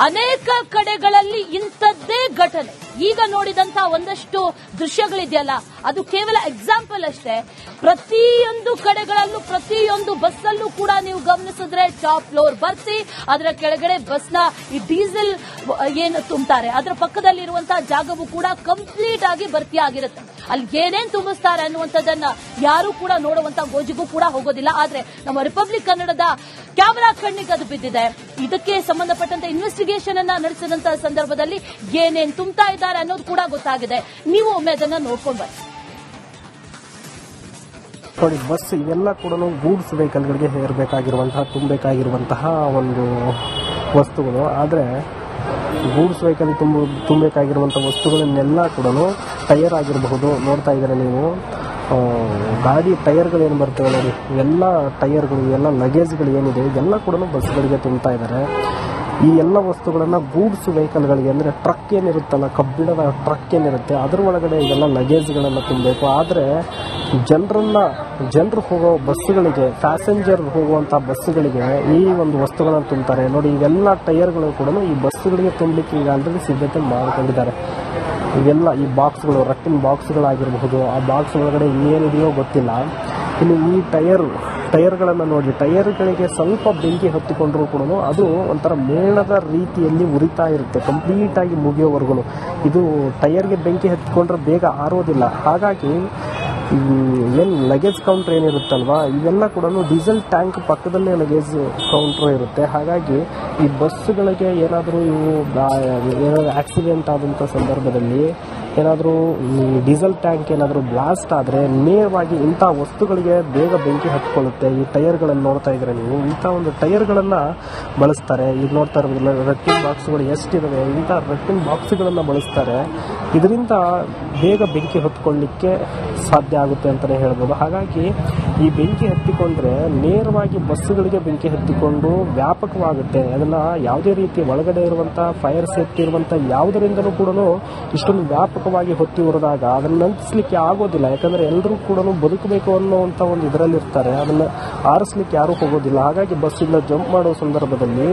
ಅನೇಕ ಕಡೆಗಳಲ್ಲಿ ಇಂಥದ್ದೇ ಘಟನೆ. ಈಗ ನೋಡಿದಂತ ಒಂದಷ್ಟು ದೃಶ್ಯಗಳಿದೆಯಲ್ಲ, ಅದು ಕೇವಲ ಎಕ್ಸಾಂಪಲ್ ಅಷ್ಟೇ. ಪ್ರತಿಯೊಂದು ಕಡೆಗಳಲ್ಲೂ ಪ್ರತಿಯೊಂದು ಬಸ್ಸಲ್ಲೂ ಕೂಡ ನೀವು ಗಮನಿಸಿದ್ರೆ ಟಾಪ್ ಫ್ಲೋರ್ ಭರ್ತಿ, ಅದರ ಕೆಳಗಡೆ ಬಸ್ನ ಈ ಡೀಸೆಲ್ ಏನು ತುಂಬ್ತಾರೆ ಅದರ ಪಕ್ಕದಲ್ಲಿರುವಂತಹ ಜಾಗವು ಕೂಡ ಕಂಪ್ಲೀಟ್ ಆಗಿ ಭರ್ತಿ ಆಗಿರುತ್ತೆ. ಅಲ್ಲಿ ಏನೇನ್ ತುಂಬಿಸ್ತಾರೆ ಅನ್ನುವಂಥದ್ದನ್ನ ಯಾರು ಕೂಡ ನೋಡುವಂತ ಗೋಜಿಗೂ ಕೂಡ ಹೋಗೋದಿಲ್ಲ. ಆದ್ರೆ ನಮ್ಮ ರಿಪಬ್ಲಿಕ್ ಕನ್ನಡದ ಕ್ಯಾಮೆರಾ ಕಣ್ಣಿಗೆ ಅದು ಬಿದ್ದಿದೆ. ಇದಕ್ಕೆ ಸಂಬಂಧಪಟ್ಟಂತ ಇನ್ವೆಸ್ಟಿಗೇಷನ್ ಅನ್ನ ನಡೆಸಿದಂತಹ ಸಂದರ್ಭದಲ್ಲಿ ಏನೇನ್ ತುಂಬ್ತಾ ಇದ್ದಾರೆ ಅನ್ನೋದು ಕೂಡ ಗೊತ್ತಾಗಿದೆ. ನೀವು ಒಮ್ಮೆ ಅದನ್ನ ನೋಡ್ಕೊಂಡು ಬನ್ನಿ. ನೋಡಿ, ಬಸ್ ಇವೆಲ್ಲ ಕೂಡ ಗೂಡ್ಸ್ ವೆಹಿಕಲ್ಗಳಿಗೆ ಹೇರಬೇಕಾಗಿರುವಂತಹ ತುಂಬಬೇಕಾಗಿರುವಂತಹ ಒಂದು ವಸ್ತುಗಳು. ಆದರೆ ಗೂಡ್ಸ್ ವೆಹಿಕಲ್ ತುಂಬಬೇಕಾಗಿರುವಂಥ ವಸ್ತುಗಳನ್ನೆಲ್ಲ ಕೂಡ ಟೈರ್ ಆಗಿರಬಹುದು. ನೋಡ್ತಾ ಇದ್ದಾರೆ ನೀವು, ಗಾಡಿ ಟೈರ್ಗಳೇನು ಬರ್ತವೆ ನೋಡಿ, ಎಲ್ಲ ಟೈರ್ಗಳು, ಎಲ್ಲ ಲಗೇಜ್ಗಳು ಏನಿದೆ ಇದೆಲ್ಲ ಕೂಡ ಬಸ್ಗಳಿಗೆ ತುಂಬ್ತಾ ಇದ್ದಾರೆ. ಈ ಎಲ್ಲ ವಸ್ತುಗಳನ್ನು ಗೂಡ್ಸ್ ವೆಹಿಕಲ್ಗಳಿಗೆ ಅಂದರೆ ಟ್ರಕ್ ಏನಿರುತ್ತಲ್ಲ, ಕಬ್ಬಿಣದ ಟ್ರಕ್ ಏನಿರುತ್ತೆ ಅದರ ಒಳಗಡೆ ಇದೆಲ್ಲ ಲಗೇಜ್ಗಳನ್ನು ತುಂಬಬೇಕು. ಆದರೆ ಜನರು ಹೋಗೋ ಬಸ್ಸುಗಳಿಗೆ, ಪ್ಯಾಸೆಂಜರ್ ಹೋಗುವಂಥ ಬಸ್ಸುಗಳಿಗೆ ಈ ಒಂದು ವಸ್ತುಗಳನ್ನು ತುಂಬ್ತಾರೆ ನೋಡಿ. ಇವೆಲ್ಲ ಟೈರ್ಗಳು ಕೂಡ ಈ ಬಸ್ಸುಗಳಿಗೆ ತುಂಬಲಿಕ್ಕೆ ಈಗ ಆಲ್ರೆಡಿ ಸಿದ್ಧತೆ ಮಾಡಿಕೊಂಡಿದ್ದಾರೆ. ಇವೆಲ್ಲ ಈ ಬಾಕ್ಸ್ಗಳು, ರಟ್ಟಿನ ಬಾಕ್ಸ್ಗಳಾಗಿರಬಹುದು, ಆ ಬಾಕ್ಸ್ ಒಳಗಡೆ ಏನಿದೆಯೋ ಗೊತ್ತಿಲ್ಲ. ಇನ್ನು ಈ ಟೈರ್ಗಳನ್ನು ನೋಡಿ, ಟೈರ್ಗಳಿಗೆ ಸ್ವಲ್ಪ ಬೆಂಕಿ ಹತ್ತಿಕೊಂಡ್ರೂ ಕೂಡ ಅದು ಒಂಥರ ಮೇಣದ ರೀತಿಯಲ್ಲಿ ಉರಿತಾ ಇರುತ್ತೆ ಕಂಪ್ಲೀಟಾಗಿ ಮುಗಿಯೋವರೆಗೂ. ಇದು ಟೈರ್ಗೆ ಬೆಂಕಿ ಹತ್ತಿಕೊಂಡ್ರೆ ಬೇಗ ಆರೋದಿಲ್ಲ. ಹಾಗಾಗಿ ಏನು ಲಗೇಜ್ ಕೌಂಟರ್ ಏನಿರುತ್ತಲ್ವಾ, ಇವೆಲ್ಲ ಕೂಡ ಡೀಸೆಲ್ ಟ್ಯಾಂಕ್ ಪಕ್ಕದಲ್ಲೇ ಲಗೇಜ್ ಕೌಂಟರ್ ಇರುತ್ತೆ. ಹಾಗಾಗಿ ಈ ಬಸ್ಸುಗಳಿಗೆ ಏನಾದರೂ ಏನಾದರೂ ಆಕ್ಸಿಡೆಂಟ್ ಆದಂಥ ಸಂದರ್ಭದಲ್ಲಿ ಏನಾದರೂ ಡೀಸೆಲ್ ಟ್ಯಾಂಕ್ ಏನಾದರೂ ಬ್ಲಾಸ್ಟ್ ಆದರೆ ನೇರವಾಗಿ ಇಂಥ ವಸ್ತುಗಳಿಗೆ ಬೇಗ ಬೆಂಕಿ ಹತ್ಕೊಳ್ಳುತ್ತೆ. ಈ ಟೈರ್ಗಳನ್ನು ನೋಡ್ತಾ ಇದ್ರೆ ನೀವು, ಇಂಥ ಒಂದು ಟೈರ್ಗಳನ್ನು ಬಳಸ್ತಾರೆ. ಈಗ ನೋಡ್ತಾ ಇರೋದಿಲ್ಲ, ರಟ್ಟಿನ ಬಾಕ್ಸ್ಗಳು ಎಷ್ಟಿದಾವೆ, ಇಂಥ ರಟ್ಟಿನ ಬಾಕ್ಸ್ಗಳನ್ನು ಬಳಸ್ತಾರೆ. ಇದರಿಂದ ಬೇಗ ಬೆಂಕಿ ಹೊತ್ಕೊಳ್ಳಿಕ್ಕೆ ಸಾಧ್ಯ ಆಗುತ್ತೆ ಅಂತಲೇ ಹೇಳ್ಬೋದು. ಹಾಗಾಗಿ ಈ ಬೆಂಕಿ ಹತ್ತಿಕೊಂಡ್ರೆ ನೇರವಾಗಿ ಬಸ್ಸುಗಳಿಗೆ ಬೆಂಕಿ ಹತ್ತಿಕೊಂಡು ವ್ಯಾಪಕವಾಗುತ್ತೆ. ಅದನ್ನು ಯಾವುದೇ ರೀತಿ ಒಳಗಡೆ ಇರುವಂಥ ಫೈರ್ ಸೇಫ್ಟಿ ಇರುವಂಥ ಯಾವುದರಿಂದಲೂ ಕೂಡ ಇಷ್ಟೊಂದು ವ್ಯಾಪಕವಾಗಿ ಹೊತ್ತಿ ಉರಿದಾಗ ಅದನ್ನು ನಂತಿಸ್ಲಿಕ್ಕೆ ಆಗೋದಿಲ್ಲ. ಯಾಕಂದರೆ ಎಲ್ಲರೂ ಕೂಡ ಬದುಕಬೇಕು ಅನ್ನೋವಂಥ ಒಂದು ಇದರಲ್ಲಿರ್ತಾರೆ, ಅದನ್ನು ಆರಿಸ್ಲಿಕ್ಕೆ ಯಾರೂ ಹೋಗೋದಿಲ್ಲ. ಹಾಗಾಗಿ ಬಸ್ಸಿಂದ ಜಂಪ್ ಮಾಡೋ ಸಂದರ್ಭದಲ್ಲಿ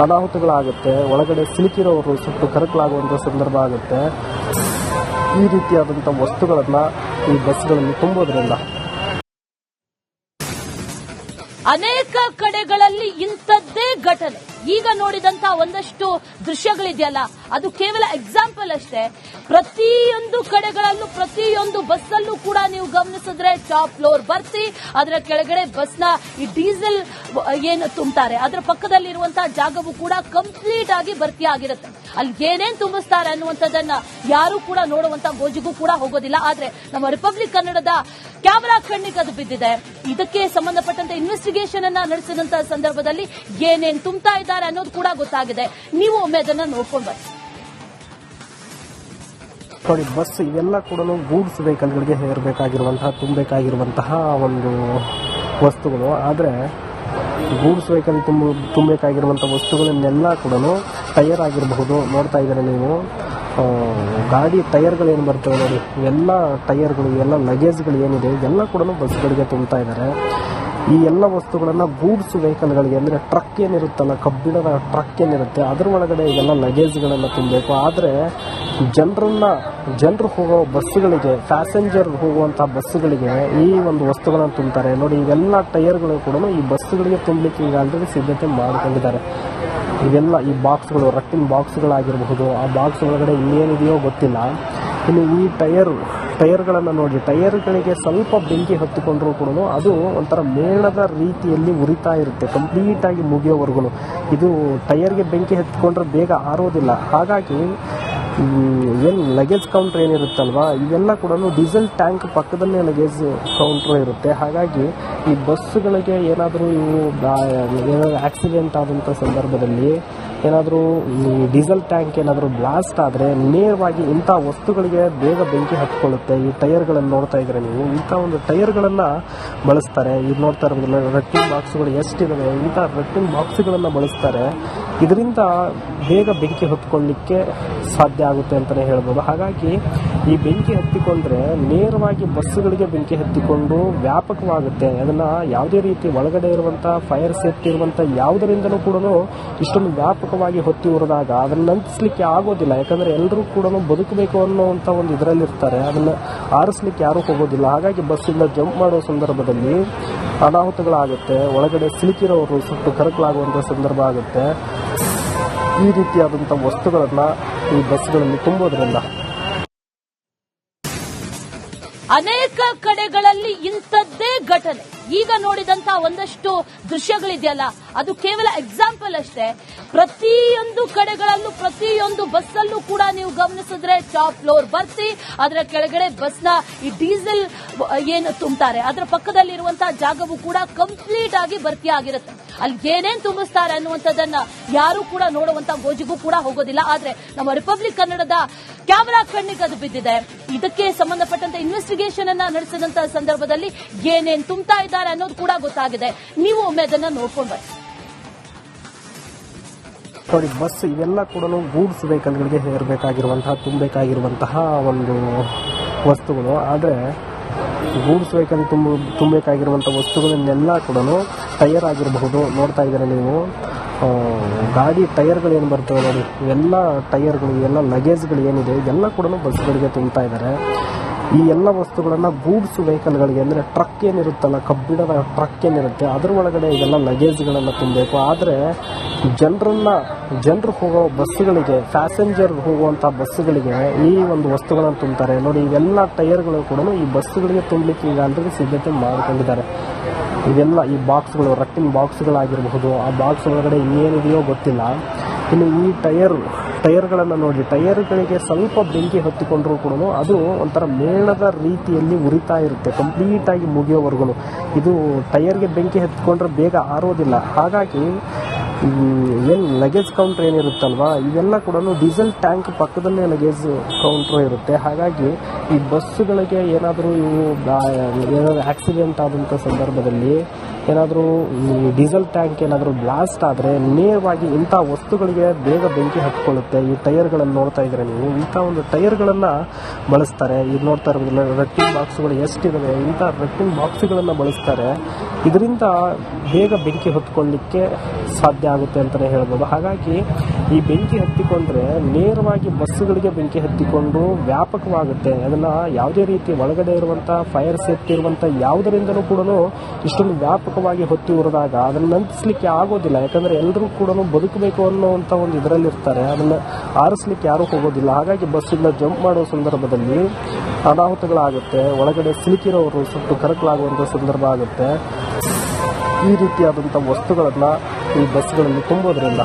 ಅನಾಹುತಗಳಾಗುತ್ತೆ, ಒಳಗಡೆ ಸಿಲುಕಿರೋರು ಸುಟ್ಟು ಕರಕಲಾಗುವಂಥ ಸಂದರ್ಭ ಆಗುತ್ತೆ. ಈ ರೀತಿಯಾದಂಥ ವಸ್ತುಗಳನ್ನು ಈ ಬಸ್ಗಳಲ್ಲಿ ತುಂಬೋದ್ರಿಂದ ಅನೇಕ ಕಡೆಗಳಲ್ಲಿ ಇಂಥದ್ದೇ ಘಟನೆ. ಈಗ ನೋಡಿದಂತ ಒಂದಷ್ಟು ದೃಶ್ಯಗಳಿದೆಯಲ್ಲ, ಅದು ಕೇವಲ ಎಕ್ಸಾಂಪಲ್ ಅಷ್ಟೇ. ಪ್ರತಿಯೊಂದು ಕಡೆಗಳಲ್ಲೂ ಪ್ರತಿಯೊಂದು ಬಸ್ಸಲ್ಲೂ ಕೂಡ ನೀವು ಗಮನಿಸಿದ್ರೆ ಟಾಪ್ ಫ್ಲೋರ್ ಭರ್ತಿ, ಅದರ ಕೆಳಗಡೆ ಬಸ್ನ ಈ ಡೀಸೆಲ್ ಏನು ತುಂಬ್ತಾರೆ ಅದರ ಪಕ್ಕದಲ್ಲಿರುವಂತಹ ಜಾಗವು ಕೂಡ ಕಂಪ್ಲೀಟ್ ಆಗಿ ಭರ್ತಿ ಆಗಿರುತ್ತೆ. ಅಲ್ಲಿ ಏನೇನ್ ತುಂಬಿಸ್ತಾರೆ ಅನ್ನುವಂಥದ್ದನ್ನ ಯಾರು ಕೂಡ ನೋಡುವಂತ ಗೋಜಿಗೂ ಕೂಡ ಹೋಗೋದಿಲ್ಲ. ಆದ್ರೆ ನಮ್ಮ ರಿಪಬ್ಲಿಕ್ ಕನ್ನಡದ ಕ್ಯಾಮೆರಾ ಕಣ್ಣಿಗೆ ಅದು ಬಿದ್ದಿದೆ. ಇದಕ್ಕೆ ಸಂಬಂಧಪಟ್ಟಂತೆ ಇನ್ವೆಸ್ಟಿಗೇಷನ್ ಅನ್ನ ನಡೆಸಿದಂತಹ ಸಂದರ್ಭದಲ್ಲಿ ಏನೇನ್ ತುಂಬ್ತಾ ಇದ್ದಾರೆ ಅನ್ನೋದು ಕೂಡ ಗೊತ್ತಾಗಿದೆ. ನೀವು ಒಮ್ಮೆ ಅದನ್ನ ನೋಡ್ಕೊಂಡು ಬನ್ನಿ. ನೋಡಿ, ಬಸ್ ಇವೆಲ್ಲ ಕೂಡ ಗೂಡ್ಸ್ ವೆಹಿಕಲ್ಗಳಿಗೆ ಹೇರಬೇಕಾಗಿರುವಂತಹ ತುಂಬಬೇಕಾಗಿರುವಂತಹ ಒಂದು ವಸ್ತುಗಳು. ಆದರೆ ಗೂಡ್ಸ್ ವೆಹಿಕಲ್ ತುಂಬಬೇಕಾಗಿರುವಂಥ ವಸ್ತುಗಳನ್ನೆಲ್ಲ ಕೂಡ ಟೈರ್ ಆಗಿರಬಹುದು. ನೋಡ್ತಾ ಇದ್ದಾರೆ ನೀವು, ಗಾಡಿ ಟೈರ್ಗಳೇನು ಬರ್ತವೆ ನೋಡಿ, ಎಲ್ಲ ಟೈರ್ಗಳು, ಎಲ್ಲ ಲಗೇಜ್ಗಳು ಏನಿದೆ ಇದೆಲ್ಲ ಕೂಡ ಬಸ್ಗಳಿಗೆ ತುಂಬ್ತಾ ಇದ್ದಾರೆ. ಈ ಎಲ್ಲ ವಸ್ತುಗಳನ್ನು ಗೂಡ್ಸ್ ವೆಹಿಕಲ್ಗಳಿಗೆ ಅಂದರೆ ಟ್ರಕ್ ಏನಿರುತ್ತಲ್ಲ, ಕಬ್ಬಿಣದ ಟ್ರಕ್ ಏನಿರುತ್ತೆ ಅದರ ಒಳಗಡೆ ಇದೆಲ್ಲ ಲಗೇಜ್ಗಳನ್ನು ತುಂಬಬೇಕು. ಆದರೆ ಜನರು ಹೋಗೋ ಬಸ್ಸುಗಳಿಗೆ, ಪ್ಯಾಸೆಂಜರ್ ಹೋಗುವಂಥ ಬಸ್ಸುಗಳಿಗೆ ಈ ಒಂದು ವಸ್ತುಗಳನ್ನು ತುಂಬ್ತಾರೆ ನೋಡಿ. ಇವೆಲ್ಲ ಟೈರ್ಗಳು ಕೂಡ ಈ ಬಸ್ಸುಗಳಿಗೆ ತುಂಬಲಿಕ್ಕೆ ಈಗ ಆಲ್ರೆಡಿ ಸಿದ್ಧತೆ ಮಾಡಿಕೊಂಡಿದ್ದಾರೆ. ಇವೆಲ್ಲ ಈ ಬಾಕ್ಸ್ಗಳು, ರಟ್ಟಿನ ಬಾಕ್ಸ್ಗಳಾಗಿರಬಹುದು, ಆ ಬಾಕ್ಸ್ ಒಳಗಡೆ ಏನಿದೆಯೋ ಗೊತ್ತಿಲ್ಲ. ಇನ್ನು ಈ ಟೈರ್ಗಳನ್ನು ನೋಡಿ, ಟೈರ್ಗಳಿಗೆ ಸ್ವಲ್ಪ ಬೆಂಕಿ ಹತ್ತಿಕೊಂಡ್ರೂ ಕೂಡ ಅದು ಒಂಥರ ಮೇಣದ ರೀತಿಯಲ್ಲಿ ಉರಿತಾ ಇರುತ್ತೆ ಕಂಪ್ಲೀಟಾಗಿ ಮುಗಿಯೋವರೆಗೂ. ಇದು ಟೈರ್ಗೆ ಬೆಂಕಿ ಹತ್ತಿಕೊಂಡ್ರೆ ಬೇಗ ಆರೋದಿಲ್ಲ. ಹಾಗಾಗಿ ಏನು ಲಗೇಜ್ ಕೌಂಟರ್ ಏನಿರುತ್ತಲ್ವಾ, ಇವೆಲ್ಲ ಕೂಡ ಡೀಸೆಲ್ ಟ್ಯಾಂಕ್ ಪಕ್ಕದಲ್ಲೇ ಲಗೇಜ್ ಕೌಂಟರ್ ಇರುತ್ತೆ. ಹಾಗಾಗಿ ಈ ಬಸ್ಸುಗಳಿಗೆ ಏನಾದರೂ ಏನಾದರೂ ಆಕ್ಸಿಡೆಂಟ್ ಆದಂಥ ಸಂದರ್ಭದಲ್ಲಿ ಏನಾದರೂ ಡೀಸೆಲ್ ಟ್ಯಾಂಕ್ ಏನಾದರೂ ಬ್ಲಾಸ್ಟ್ ಆದರೆ ನೇರವಾಗಿ ಇಂಥ ವಸ್ತುಗಳಿಗೆ ಬೇಗ ಬೆಂಕಿ ಹತ್ಕೊಳ್ಳುತ್ತೆ. ಈ ಟೈರ್ಗಳನ್ನು ನೋಡ್ತಾ ಇದ್ರೆ ನೀವು, ಇಂಥ ಒಂದು ಟೈರ್ಗಳನ್ನು ಬಳಸ್ತಾರೆ. ಈಗ ನೋಡ್ತಾ ಇರೋದಿಲ್ಲ, ರಟ್ಟಿನ ಬಾಕ್ಸ್ಗಳು ಎಷ್ಟಿದಾವೆ, ಇಂಥ ರಟ್ಟಿನ ಬಾಕ್ಸ್ಗಳನ್ನು ಬಳಸ್ತಾರೆ. ಇದರಿಂದ ಬೇಗ ಬೆಂಕಿ ಹೊತ್ಕೊಳ್ಳಿಕ್ಕೆ ಸಾಧ್ಯ ಆಗುತ್ತೆ ಅಂತಲೇ ಹೇಳ್ಬೋದು. ಹಾಗಾಗಿ ಈ ಬೆಂಕಿ ಹತ್ತಿಕೊಂಡ್ರೆ ನೇರವಾಗಿ ಬಸ್ಸುಗಳಿಗೆ ಬೆಂಕಿ ಹತ್ತಿಕೊಂಡು ವ್ಯಾಪಕವಾಗುತ್ತೆ. ಅದನ್ನು ಯಾವುದೇ ರೀತಿ ಒಳಗಡೆ ಇರುವಂಥ ಫೈರ್ ಸೇಫ್ಟಿ ಇರುವಂಥ ಯಾವುದರಿಂದಲೂ ಕೂಡ ಇಷ್ಟೊಂದು ವ್ಯಾಪಕವಾಗಿ ಹೊತ್ತಿ ಉರಿದಾಗ ಅದನ್ನು ನಂತಿಸ್ಲಿಕ್ಕೆ ಆಗೋದಿಲ್ಲ. ಯಾಕಂದರೆ ಎಲ್ಲರೂ ಕೂಡ ಬದುಕಬೇಕು ಅನ್ನೋವಂಥ ಒಂದು ಇದರಲ್ಲಿರ್ತಾರೆ. ಅದನ್ನು ಆರಿಸ್ಲಿಕ್ಕೆ ಯಾರೂ ಹೋಗೋದಿಲ್ಲ. ಹಾಗಾಗಿ ಬಸ್ಸಿಂದ ಜಂಪ್ ಮಾಡೋ ಸಂದರ್ಭದಲ್ಲಿ ಅನಾಹುತಗಳಾಗುತ್ತೆ. ಒಳಗಡೆ ಸಿಲುಕಿರೋರು ಸುಟ್ಟು ಕರಕಲಾಗುವಂಥ ಸಂದರ್ಭ ಆಗುತ್ತೆ. ಈ ರೀತಿಯಾದಂಥ ವಸ್ತುಗಳನ್ನು ಈ ಬಸ್ಗಳಲ್ಲಿ ತುಂಬೋದ್ರಿಂದ ಅನೇಕ ಕಡೆಗಳಲ್ಲಿ ಇಂಥದ್ದೇ ಘಟನೆ. ಈಗ ನೋಡಿದಂತ ಒಂದಷ್ಟು ದೃಶ್ಯಗಳಿದೆಯಲ್ಲ, ಅದು ಕೇವಲ ಎಕ್ಸಾಂಪಲ್ ಅಷ್ಟೇ. ಪ್ರತಿಯೊಂದು ಕಡೆಗಳಲ್ಲೂ ಪ್ರತಿಯೊಂದು ಬಸ್ಸಲ್ಲೂ ಕೂಡ ನೀವು ಗಮನಿಸಿದ್ರೆ ಟಾಪ್ ಫ್ಲೋರ್ ಭರ್ತಿ, ಅದರ ಕೆಳಗಡೆ ಬಸ್ನ ಈ ಡೀಸೆಲ್ ಏನು ತುಂಬ್ತಾರೆ ಅದರ ಪಕ್ಕದಲ್ಲಿ ಇರುವಂತಹ ಜಾಗವು ಕೂಡ ಕಂಪ್ಲೀಟ್ ಆಗಿ ಭರ್ತಿ ಆಗಿರುತ್ತೆ. ಅಲ್ಲಿ ಏನೇನ್ ತುಂಬಿಸ್ತಾರೆ ಅನ್ನುವಂಥದ್ದನ್ನ ಯಾರು ಕೂಡ ನೋಡುವಂತ ಗೋಜಿಗೂ ಕೂಡ ಹೋಗೋದಿಲ್ಲ. ಆದ್ರೆ ನಮ್ಮ ರಿಪಬ್ಲಿಕ್ ಕನ್ನಡದ ಕ್ಯಾಮೆರಾ ಕಣ್ಣಿಗೆ ಅದು ಬಿದ್ದಿದೆ. ಇದಕ್ಕೆ ಸಂಬಂಧಪಟ್ಟಂತ ಇನ್ವೆಸ್ಟಿಗೇಷನ್ ಅನ್ನ ನಡೆಸಿದಂತಹ ಸಂದರ್ಭದಲ್ಲಿ ಏನೇನ್ ತುಂಬ್ತಾ ಇದ್ದಾರೆ ಅನ್ನೋದು ಕೂಡ ಗೊತ್ತಾಗಿದೆ. ನೀವು ಒಮ್ಮೆ ಅದನ್ನ ನೋಡ್ಕೊಂಡು ಬನ್ನಿ. ನೋಡಿ, ಬಸ್ ಇವೆಲ್ಲ ಕೂಡ ಗೂಡ್ಸ್ ವೆಹಿಕಲ್ಗಳಿಗೆ ಹೇರಬೇಕಾಗಿರುವಂತಹ ತುಂಬಬೇಕಾಗಿರುವಂತಹ ಒಂದು ವಸ್ತುಗಳು. ಆದರೆ ಗೂಡ್ಸ್ ವೆಹಿಕಲ್ ತುಂಬಬೇಕಾಗಿರುವಂಥ ವಸ್ತುಗಳನ್ನೆಲ್ಲ ಕೂಡ ಟೈರ್ ಆಗಿರಬಹುದು. ನೋಡ್ತಾ ಇದ್ದಾರೆ ನೀವು, ಗಾಡಿ ಟೈರ್ಗಳು ಏನು ಬರ್ತವೆ ನೋಡಿ, ಇವೆಲ್ಲ ಟೈರ್ಗಳು, ಇವೆಲ್ಲ ಲಗೇಜ್ಗಳು ಏನಿದೆ ಇದೆಲ್ಲ ಕೂಡ ಬಸ್ಗಳಿಗೆ ತುಂಬ್ತಾ ಇದ್ದಾರೆ. ಈ ಎಲ್ಲ ವಸ್ತುಗಳನ್ನು ಗೂಡ್ಸ್ ವೆಹಿಕಲ್ಗಳಿಗೆ ಅಂದರೆ ಟ್ರಕ್ ಏನಿರುತ್ತಲ್ಲ, ಕಬ್ಬಿಣದ ಟ್ರಕ್ ಏನಿರುತ್ತೆ ಅದರ ಒಳಗಡೆ ಇದೆಲ್ಲ ಲಗೇಜ್ಗಳನ್ನು ತುಂಬಬೇಕು. ಆದರೆ ಜನರು ಹೋಗೋ ಬಸ್ಸುಗಳಿಗೆ, ಪ್ಯಾಸೆಂಜರ್ ಹೋಗುವಂಥ ಬಸ್ಸುಗಳಿಗೆ ಈ ಒಂದು ವಸ್ತುಗಳನ್ನು ತುಂಬ್ತಾರೆ ನೋಡಿ. ಇವೆಲ್ಲ ಟೈರ್ಗಳು ಕೂಡ ಈ ಬಸ್ಸುಗಳಿಗೆ ತುಂಬಲಿಕ್ಕೆ ಈಗ ಆಲ್ರೆಡಿ ಸಿದ್ಧತೆ ಮಾಡಿಕೊಂಡಿದ್ದಾರೆ. ಇದೆಲ್ಲ ಈ ಬಾಕ್ಸ್ಗಳು, ರಟ್ಟಿನ ಬಾಕ್ಸ್ಗಳಾಗಿರಬಹುದು. ಆ ಬಾಕ್ಸ್ ಒಳಗಡೆ ಏನಿದೆಯೋ ಗೊತ್ತಿಲ್ಲ. ಇನ್ನು ಈ ಟೈರ್ಗಳನ್ನು ನೋಡಿ, ಟೈರ್ಗಳಿಗೆ ಸ್ವಲ್ಪ ಬೆಂಕಿ ಹೊತ್ತಿಕೊಂಡ್ರೂ ಕೂಡ ಅದು ಒಂಥರ ಮೇಣದ ರೀತಿಯಲ್ಲಿ ಉರಿತಾ ಇರುತ್ತೆ ಕಂಪ್ಲೀಟಾಗಿ ಮುಗಿಯೋವರೆಗೂ. ಇದು ಟೈರ್ಗೆ ಬೆಂಕಿ ಹತ್ತಿಕೊಂಡ್ರೆ ಬೇಗ ಆರೋದಿಲ್ಲ. ಹಾಗಾಗಿ ಏನು ಲಗೇಜ್ ಕೌಂಟರ್ ಏನಿರುತ್ತಲ್ವಾ, ಇವೆಲ್ಲ ಕೂಡ ಡೀಸೆಲ್ ಟ್ಯಾಂಕ್ ಪಕ್ಕದಲ್ಲೇ ಲಗೇಜ್ ಕೌಂಟರ್ ಇರುತ್ತೆ. ಹಾಗಾಗಿ ಈ ಬಸ್ಸುಗಳಿಗೆ ಏನಾದರೂ ಏನಾದರೂ ಆಕ್ಸಿಡೆಂಟ್ ಆದಂಥ ಸಂದರ್ಭದಲ್ಲಿ ಏನಾದರೂ ಡೀಸೆಲ್ ಟ್ಯಾಂಕ್ ಏನಾದರೂ ಬ್ಲಾಸ್ಟ್ ಆದರೆ ನೇರವಾಗಿ ಇಂಥ ವಸ್ತುಗಳಿಗೆ ಬೇಗ ಬೆಂಕಿ ಹತ್ಕೊಳ್ಳುತ್ತೆ. ಈ ಟೈರ್ಗಳನ್ನು ನೋಡ್ತಾ ಇದ್ರೆ ನೀವು, ಇಂಥ ಒಂದು ಟೈರ್ಗಳನ್ನು ಬಳಸ್ತಾರೆ. ಇದು ನೋಡ್ತಾ ಇರೋದಿಲ್ಲ, ರಟ್ಟಿಂಗ್ ಬಾಕ್ಸ್ಗಳು ಎಷ್ಟಿದ್ದಾವೆ, ಇಂಥ ರಟ್ಟಿಂಗ್ ಬಾಕ್ಸ್ಗಳನ್ನು ಬಳಸ್ತಾರೆ. ಇದರಿಂದ ಬೇಗ ಬೆಂಕಿ ಹೊತ್ಕೊಳ್ಳಿಕ್ಕೆ ಸಾಧ್ಯ ಆಗುತ್ತೆ ಅಂತಲೇ ಹೇಳ್ಬೋದು. ಹಾಗಾಗಿ ಈ ಬೆಂಕಿ ಹತ್ತಿಕೊಂಡ್ರೆ ನೇರವಾಗಿ ಬಸ್ಸುಗಳಿಗೆ ಬೆಂಕಿ ಹತ್ತಿಕೊಂಡು ವ್ಯಾಪಕವಾಗುತ್ತೆ. ಅದನ್ನು ಯಾವುದೇ ರೀತಿ ಒಳಗಡೆ ಇರುವಂಥ ಫೈರ್ ಸೇಫ್ಟಿ ಇರುವಂಥ ಯಾವುದರಿಂದಲೂ ಕೂಡ ಇಷ್ಟೊಂದು ವ್ಯಾಪಕವಾಗಿ ಹೊತ್ತಿ ಉರಿದಾಗ ಅದನ್ನು ನಂತಿಸ್ಲಿಕ್ಕೆ ಆಗೋದಿಲ್ಲ. ಯಾಕಂದರೆ ಎಲ್ಲರೂ ಕೂಡ ಬದುಕಬೇಕು ಅನ್ನೋವಂಥ ಒಂದು ಇದರಲ್ಲಿರ್ತಾರೆ. ಅದನ್ನು ಆರಿಸ್ಲಿಕ್ಕೆ ಯಾರೂ ಹೋಗೋದಿಲ್ಲ. ಹಾಗಾಗಿ ಬಸ್ಸಿಂದ ಜಂಪ್ ಮಾಡೋ ಸಂದರ್ಭದಲ್ಲಿ ಅನಾಹುತಗಳಾಗುತ್ತೆ. ಒಳಗಡೆ ಸಿಲುಕಿರೋರು ಸುಟ್ಟು ಕರಕಲಾಗುವಂಥ ಸಂದರ್ಭ ಆಗುತ್ತೆ. ಈ ರೀತಿಯಾದಂಥ ವಸ್ತುಗಳನ್ನು ಈ ಬಸ್ಗಳಲ್ಲಿ ತುಂಬೋದ್ರಿಂದ